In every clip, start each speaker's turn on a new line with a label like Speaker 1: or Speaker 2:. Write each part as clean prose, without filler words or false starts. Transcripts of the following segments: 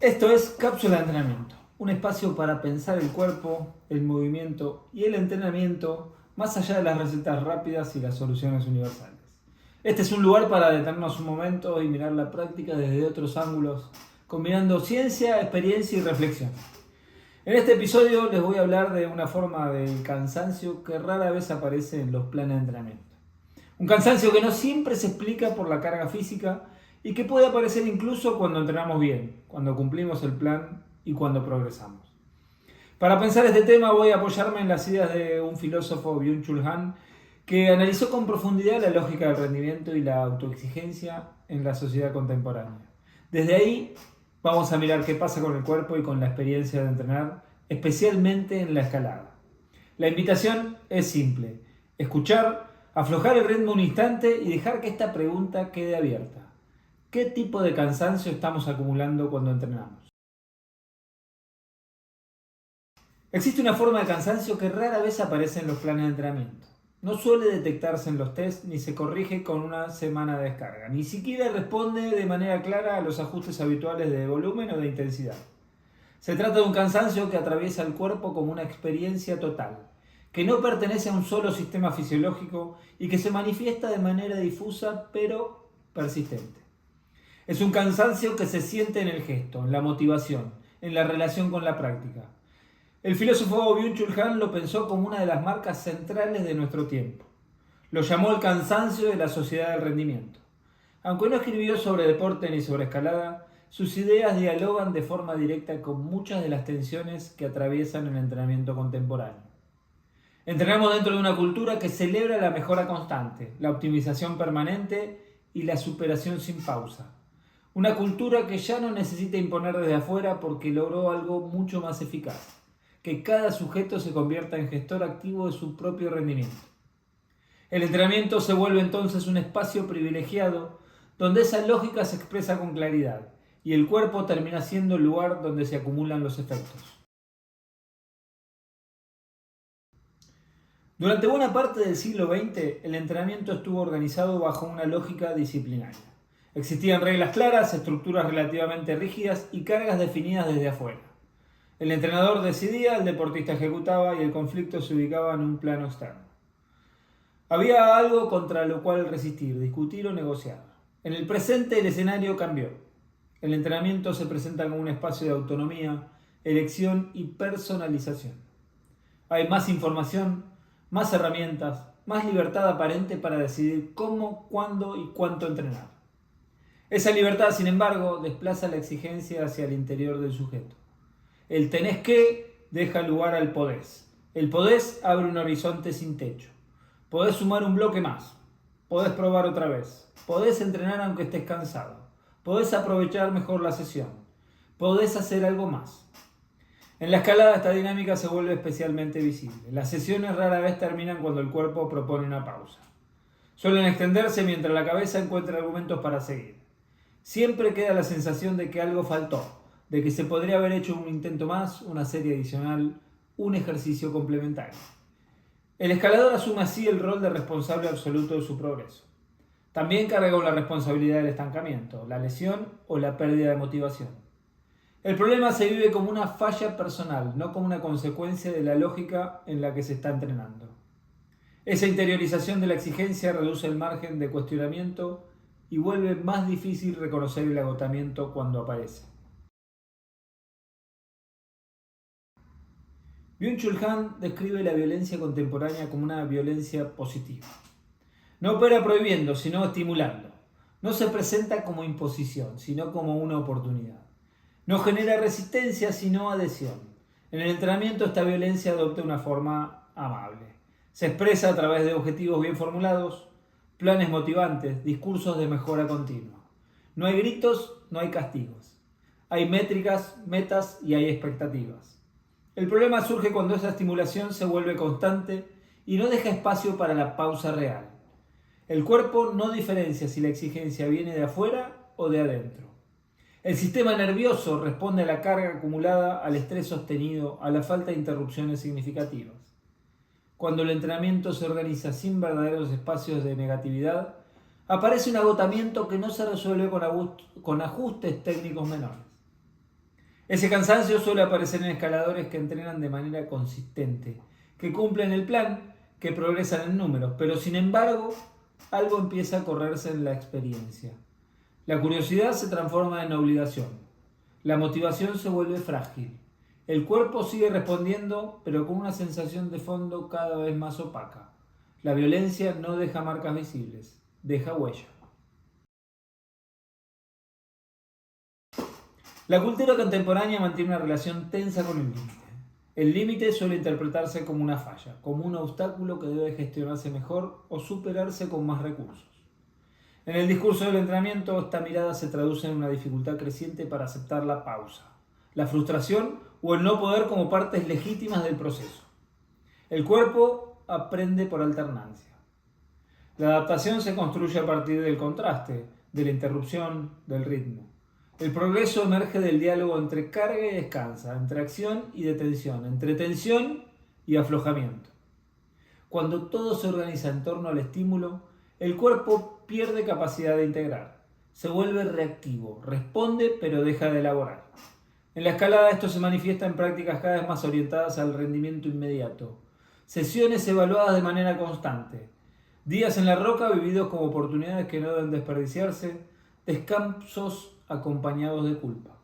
Speaker 1: Esto es Cápsula de Entrenamiento, un espacio para pensar el cuerpo, el movimiento y el entrenamiento más allá de las recetas rápidas y las soluciones universales. Este es un lugar para detenernos un momento y mirar la práctica desde otros ángulos, combinando ciencia, experiencia y reflexión. En este episodio les voy a hablar de una forma del cansancio que rara vez aparece en los planes de entrenamiento. Un cansancio que no siempre se explica por la carga física y que puede aparecer incluso cuando entrenamos bien, cuando cumplimos el plan y cuando progresamos. Para pensar este tema voy a apoyarme en las ideas de un filósofo, Byung-Chul Han, que analizó con profundidad la lógica del rendimiento y la autoexigencia en la sociedad contemporánea. Desde ahí vamos a mirar qué pasa con el cuerpo y con la experiencia de entrenar, especialmente en la escalada. La invitación es simple: escuchar, aflojar el ritmo un instante y dejar que esta pregunta quede abierta. ¿Qué tipo de cansancio estamos acumulando cuando entrenamos? Existe una forma de cansancio que rara vez aparece en los planes de entrenamiento. No suele detectarse en los tests ni se corrige con una semana de descarga. Ni siquiera responde de manera clara a los ajustes habituales de volumen o de intensidad. Se trata de un cansancio que atraviesa el cuerpo como una experiencia total, que no pertenece a un solo sistema fisiológico y que se manifiesta de manera difusa pero persistente. Es un cansancio que se siente en el gesto, en la motivación, en la relación con la práctica. El filósofo Byung-Chul Han lo pensó como una de las marcas centrales de nuestro tiempo. Lo llamó el cansancio de la sociedad del rendimiento. Aunque no escribió sobre deporte ni sobre escalada, sus ideas dialogan de forma directa con muchas de las tensiones que atraviesan el entrenamiento contemporáneo. Entrenamos dentro de una cultura que celebra la mejora constante, la optimización permanente y la superación sin pausa. Una cultura que ya no necesita imponer desde afuera porque logró algo mucho más eficaz: que cada sujeto se convierta en gestor activo de su propio rendimiento. El entrenamiento se vuelve entonces un espacio privilegiado donde esa lógica se expresa con claridad y el cuerpo termina siendo el lugar donde se acumulan los efectos. Durante buena parte del siglo XX, el entrenamiento estuvo organizado bajo una lógica disciplinaria. Existían reglas claras, estructuras relativamente rígidas y cargas definidas desde afuera. El entrenador decidía, el deportista ejecutaba y el conflicto se ubicaba en un plano externo. Había algo contra lo cual resistir, discutir o negociar. En el presente el escenario cambió. El entrenamiento se presenta como un espacio de autonomía, elección y personalización. Hay más información, más herramientas, más libertad aparente para decidir cómo, cuándo y cuánto entrenar. Esa libertad, sin embargo, desplaza la exigencia hacia el interior del sujeto. El tenés que deja lugar al podés. El podés abre un horizonte sin techo. Podés sumar un bloque más. Podés probar otra vez. Podés entrenar aunque estés cansado. Podés aprovechar mejor la sesión. Podés hacer algo más. En la escalada esta dinámica se vuelve especialmente visible. Las sesiones rara vez terminan cuando el cuerpo propone una pausa. Suelen extenderse mientras la cabeza encuentra argumentos para seguir. Siempre queda la sensación de que algo faltó, de que se podría haber hecho un intento más, una serie adicional, un ejercicio complementario. El escalador asume así el rol de responsable absoluto de su progreso. También carga con la responsabilidad del estancamiento, la lesión o la pérdida de motivación. El problema se vive como una falla personal, no como una consecuencia de la lógica en la que se está entrenando. Esa interiorización de la exigencia reduce el margen de cuestionamiento y vuelve más difícil reconocer el agotamiento cuando aparece. Byung-Chul Han describe la violencia contemporánea como una violencia positiva. No opera prohibiendo, sino estimulando. No se presenta como imposición, sino como una oportunidad. No genera resistencia, sino adhesión. En el entrenamiento esta violencia adopta una forma amable. Se expresa a través de objetivos bien formulados, planes motivantes, discursos de mejora continua. No hay gritos, no hay castigos. Hay métricas, metas y hay expectativas. El problema surge cuando esa estimulación se vuelve constante y no deja espacio para la pausa real. El cuerpo no diferencia si la exigencia viene de afuera o de adentro. El sistema nervioso responde a la carga acumulada, al estrés sostenido, a la falta de interrupciones significativas. Cuando el entrenamiento se organiza sin verdaderos espacios de negatividad, aparece un agotamiento que no se resuelve con ajustes técnicos menores. Ese cansancio suele aparecer en escaladores que entrenan de manera consistente, que cumplen el plan, que progresan en números, pero sin embargo algo empieza a correrse en la experiencia. La curiosidad se transforma en obligación. La motivación se vuelve frágil. El cuerpo sigue respondiendo, pero con una sensación de fondo cada vez más opaca. La violencia no deja marcas visibles, deja huella. La cultura contemporánea mantiene una relación tensa con el límite. El límite suele interpretarse como una falla, como un obstáculo que debe gestionarse mejor o superarse con más recursos. En el discurso del entrenamiento, esta mirada se traduce en una dificultad creciente para aceptar la pausa, la frustración o el no poder como partes legítimas del proceso. El cuerpo aprende por alternancia. La adaptación se construye a partir del contraste, de la interrupción, del ritmo. El progreso emerge del diálogo entre carga y descansa, entre acción y detención, entre tensión y aflojamiento. Cuando todo se organiza en torno al estímulo, el cuerpo pierde capacidad de integrar, se vuelve reactivo, responde pero deja de elaborar. En la escalada esto se manifiesta en prácticas cada vez más orientadas al rendimiento inmediato, sesiones evaluadas de manera constante, días en la roca vividos como oportunidades que no deben desperdiciarse, descansos acompañados de culpa.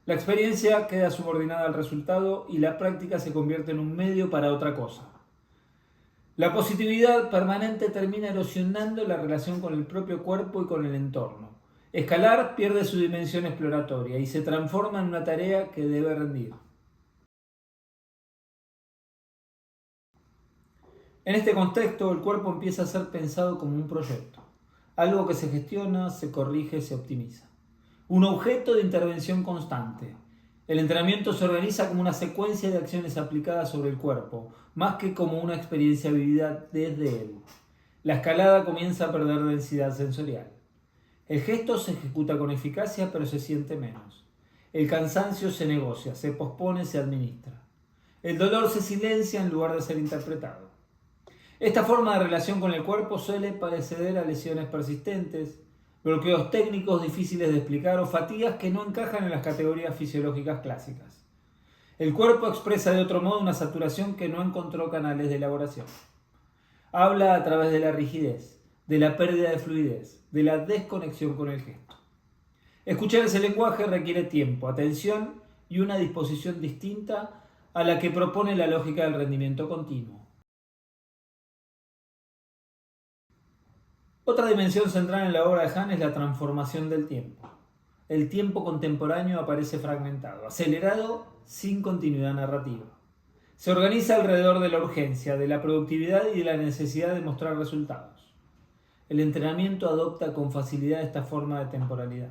Speaker 1: La experiencia queda subordinada al resultado y la práctica se convierte en un medio para otra cosa. La positividad permanente termina erosionando la relación con el propio cuerpo y con el entorno. Escalar pierde su dimensión exploratoria y se transforma en una tarea que debe rendir. En este contexto, el cuerpo empieza a ser pensado como un proyecto, algo que se gestiona, se corrige, se optimiza. Un objeto de intervención constante. El entrenamiento se organiza como una secuencia de acciones aplicadas sobre el cuerpo, más que como una experiencia vivida desde él. La escalada comienza a perder densidad sensorial. El gesto se ejecuta con eficacia, pero se siente menos. El cansancio se negocia, se pospone, se administra. El dolor se silencia en lugar de ser interpretado. Esta forma de relación con el cuerpo suele parecer a lesiones persistentes, bloqueos técnicos difíciles de explicar o fatigas que no encajan en las categorías fisiológicas clásicas. El cuerpo expresa de otro modo una saturación que no encontró canales de elaboración. Habla a través de la rigidez, de la pérdida de fluidez, de la desconexión con el gesto. Escuchar ese lenguaje requiere tiempo, atención y una disposición distinta a la que propone la lógica del rendimiento continuo. Otra dimensión central en la obra de Hahn es la transformación del tiempo. El tiempo contemporáneo aparece fragmentado, acelerado, sin continuidad narrativa. Se organiza alrededor de la urgencia, de la productividad y de la necesidad de mostrar resultados. El entrenamiento adopta con facilidad esta forma de temporalidad.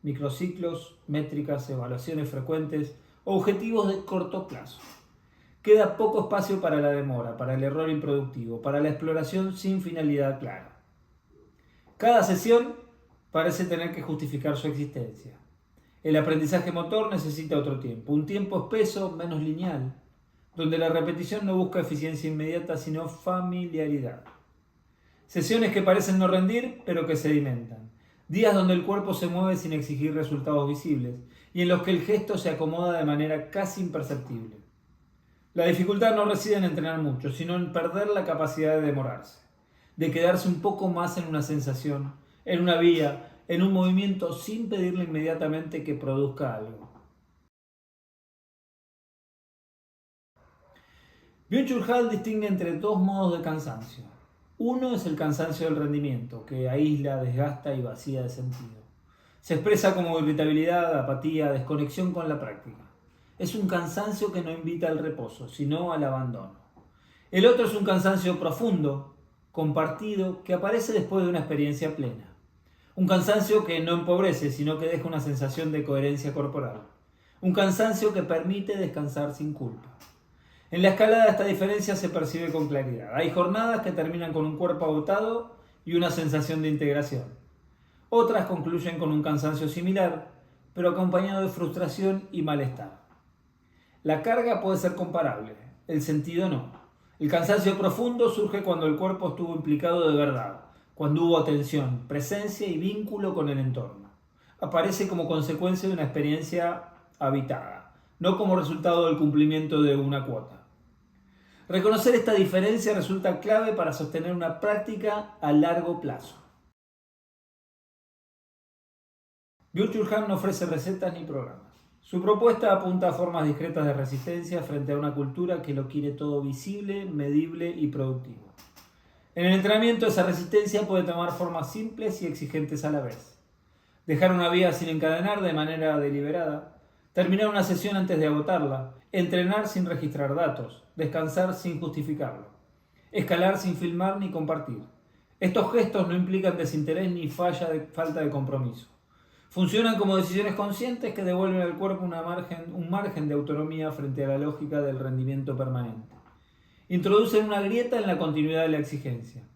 Speaker 1: Microciclos, métricas, evaluaciones frecuentes, objetivos de corto plazo. Queda poco espacio para la demora, para el error improductivo, para la exploración sin finalidad clara. Cada sesión parece tener que justificar su existencia. El aprendizaje motor necesita otro tiempo, un tiempo espeso, menos lineal, donde la repetición no busca eficiencia inmediata, sino familiaridad. Sesiones que parecen no rendir, pero que sedimentan. Días donde el cuerpo se mueve sin exigir resultados visibles y en los que el gesto se acomoda de manera casi imperceptible. La dificultad no reside en entrenar mucho, sino en perder la capacidad de demorarse, de quedarse un poco más en una sensación, en una vía, en un movimiento sin pedirle inmediatamente que produzca algo. Byung-Chul Han distingue entre dos modos de cansancio. Uno es el cansancio del rendimiento, que aísla, desgasta y vacía de sentido. Se expresa como irritabilidad, apatía, desconexión con la práctica. Es un cansancio que no invita al reposo, sino al abandono. El otro es un cansancio profundo, compartido, que aparece después de una experiencia plena. Un cansancio que no empobrece, sino que deja una sensación de coherencia corporal. Un cansancio que permite descansar sin culpa. En la escalada esta diferencia se percibe con claridad. Hay jornadas que terminan con un cuerpo agotado y una sensación de integración. Otras concluyen con un cansancio similar, pero acompañado de frustración y malestar. La carga puede ser comparable, el sentido no. El cansancio profundo surge cuando el cuerpo estuvo implicado de verdad, cuando hubo atención, presencia y vínculo con el entorno. Aparece como consecuencia de una experiencia habitada, no como resultado del cumplimiento de una cuota. Reconocer esta diferencia resulta clave para sostener una práctica a largo plazo. Byung-Chul Han no ofrece recetas ni programas. Su propuesta apunta a formas discretas de resistencia frente a una cultura que lo quiere todo visible, medible y productivo. En el entrenamiento, esa resistencia puede tomar formas simples y exigentes a la vez. Dejar una vía sin encadenar de manera deliberada, terminar una sesión antes de agotarla, entrenar sin registrar datos, descansar sin justificarlo, escalar sin filmar ni compartir. Estos gestos no implican desinterés ni falta de compromiso. Funcionan como decisiones conscientes que devuelven al cuerpo un margen de autonomía frente a la lógica del rendimiento permanente. Introducen una grieta en la continuidad de la exigencia.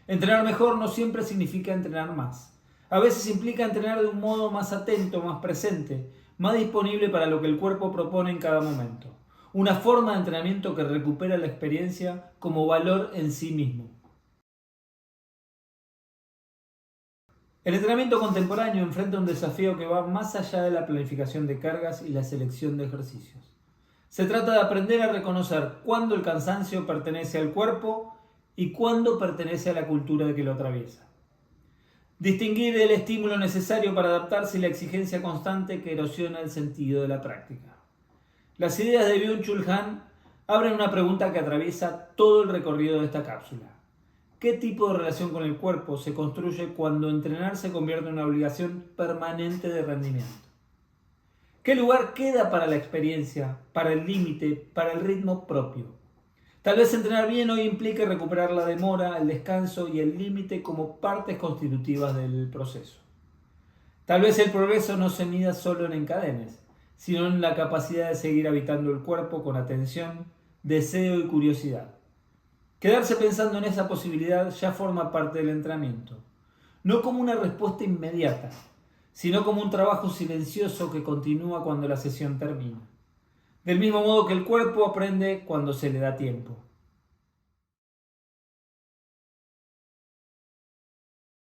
Speaker 1: Entrenar mejor no siempre significa entrenar más. A veces implica entrenar de un modo más atento, más presente, más disponible para lo que el cuerpo propone en cada momento. Una forma de entrenamiento que recupera la experiencia como valor en sí mismo. El entrenamiento contemporáneo enfrenta un desafío que va más allá de la planificación de cargas y la selección de ejercicios. Se trata de aprender a reconocer cuándo el cansancio pertenece al cuerpo y cuándo pertenece a la cultura que lo atraviesa. Distinguir el estímulo necesario para adaptarse y la exigencia constante que erosiona el sentido de la práctica. Las ideas de Byung-Chul Han abren una pregunta que atraviesa todo el recorrido de esta cápsula. ¿Qué tipo de relación con el cuerpo se construye cuando entrenar se convierte en una obligación permanente de rendimiento? ¿Qué lugar queda para la experiencia, para el límite, para el ritmo propio? Tal vez entrenar bien hoy implique recuperar la demora, el descanso y el límite como partes constitutivas del proceso. Tal vez el progreso no se mida solo en encadenes, sino en la capacidad de seguir habitando el cuerpo con atención, deseo y curiosidad. Quedarse pensando en esa posibilidad ya forma parte del entrenamiento, no como una respuesta inmediata, sino como un trabajo silencioso que continúa cuando la sesión termina. Del mismo modo que el cuerpo aprende cuando se le da tiempo.